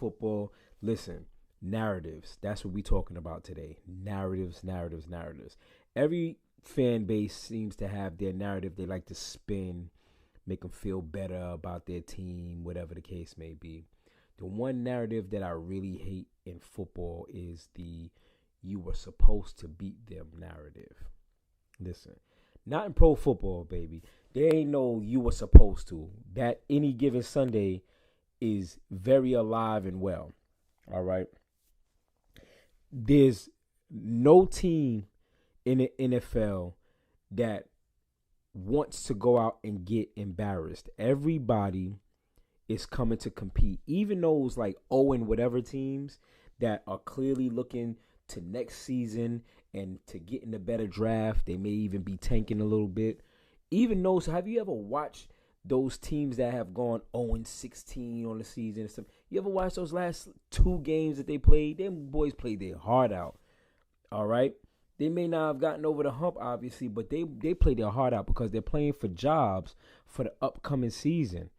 football. Listen, narratives. That's what we're talking about today. Narratives, narratives, narratives. Every fan base seems to have their narrative they like to spin, make them feel better about their team, whatever the case may be. The one narrative that I really hate in football is the "you were supposed to beat them" narrative. Listen, not in pro football, baby. There ain't no "you were supposed to." That any given Sunday is very alive and well. All right. There's no team in the NFL that wants to go out and get embarrassed. Everybody is coming to compete. Even those like Owen whatever teams that are clearly looking to next season and to get in a better draft. They may even be tanking a little bit. Even those, have you ever watched those teams that have gone 0-16 on the season? You ever watch those last two games that they played? Them boys played their heart out. All right. They may not have gotten over the hump, obviously, but they play their heart out because they're playing for jobs for the upcoming season.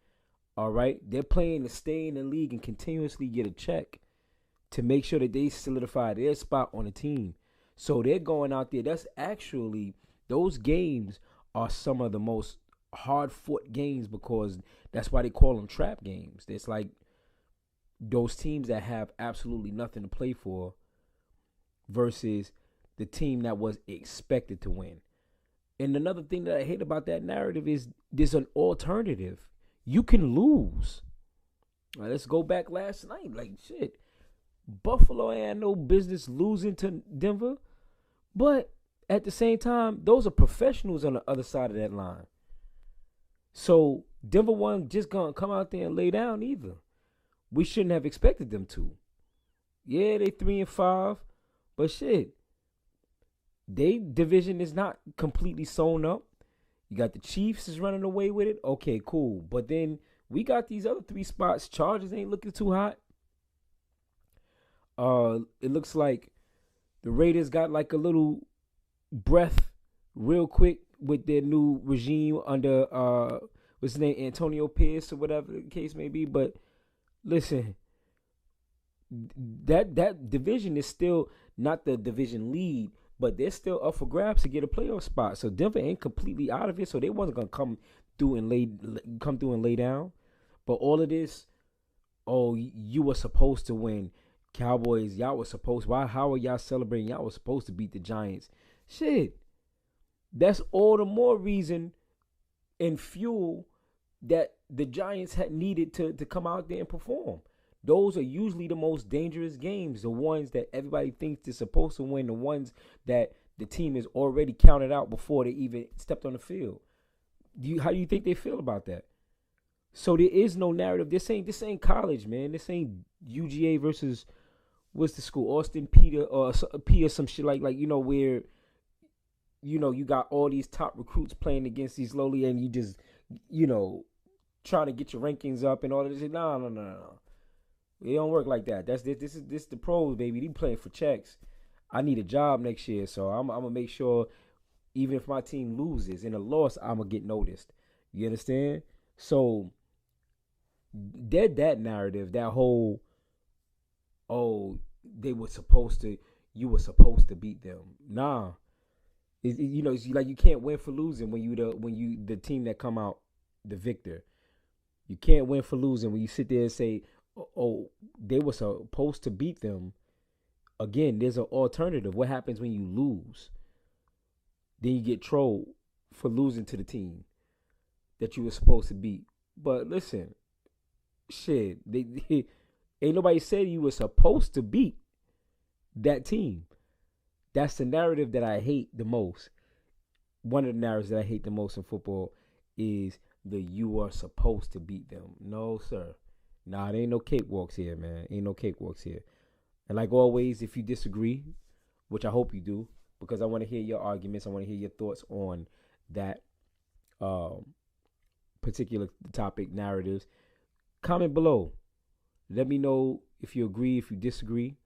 All right? They're playing to stay in the league and continuously get a check to make sure that they solidify their spot on the team. So they're going out there. That's actually, those games are some of the most hard-fought games because that's why they call them trap games. It's like those teams that have absolutely nothing to play for versus the team that was expected to win. And another thing that I hate about that narrative is there's an alternative. You can lose. All right, let's go back last night. Like, shit, Buffalo had no business losing to Denver. But at the same time, those are professionals on the other side of that line. So Denver wasn't just going to come out there and lay down either. We shouldn't have expected them to. Yeah, they 3-5. But shit, they division is not completely sewn up. You got the Chiefs is running away with it. Okay, cool. But then we got these other three spots. Chargers ain't looking too hot. It looks like the Raiders got like a little breath real quick with their new regime under what's his name, Antonio Pierce or whatever the case may be. But listen, that division is still not the division lead, but they're still up for grabs to get a playoff spot. So Denver ain't completely out of it. So they wasn't gonna come through and lay down. But all of this, oh, you were supposed to win. Cowboys, y'all were supposed. Why? How are y'all celebrating? Y'all were supposed to beat the Giants. Shit, that's all the more reason and fuel that the Giants had needed to come out there and perform. Those are usually the most dangerous games, the ones that everybody thinks they're supposed to win, the ones that the team is already counted out before they even stepped on the field. How do you think they feel about that? So there is no narrative. This ain't college, man. This ain't UGA versus what's the school? Austin Peter or P or some shit like where you got all these top recruits playing against these lowly and you just trying to get your rankings up and all of this. No. It don't work like that. This is the pros, baby. They playing for checks. I need a job next year, so I'm gonna make sure even if my team loses in a loss, I'm gonna get noticed. You understand? So that narrative, that whole you were supposed to beat them. Nah, it's like you can't win for losing when you the team that come out the victor. You can't win for losing when you sit there and say, oh, they were supposed to beat them. Again, there's an alternative. What happens when you lose? Then you get trolled for losing to the team that you were supposed to beat. But listen, shit, they ain't nobody said you were supposed to beat that team. That's the narrative that I hate the most. One of the narratives that I hate the most in football is the "you are supposed to beat them." No, sir. Nah, there ain't no cakewalks here, man. Ain't no cakewalks here. And like always, if you disagree, which I hope you do, because I want to hear your arguments, I want to hear your thoughts on that particular topic, narratives. Comment below. Let me know if you agree, if you disagree,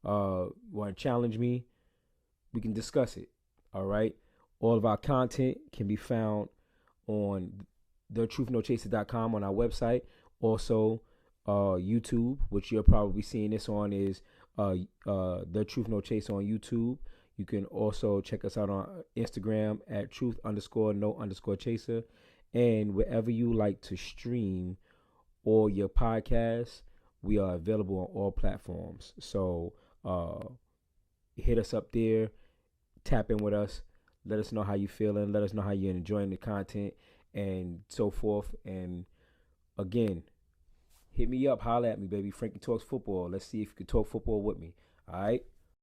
want to challenge me. We can discuss it. All right. All of our content can be found on thetruthnotchaser.com on our website. Also, YouTube, which you're probably seeing this on, is The Truth No Chase on YouTube. You can also check us out on Instagram at truth underscore no underscore chaser. And wherever you like to stream or your podcasts, we are available on all platforms. So hit us up there, tap in with us, let us know how you feeling, let us know how you're enjoying the content, and so forth. And again, hit me up, holla at me, baby. Frankie Talks Football. Let's see if you can talk football with me. All right.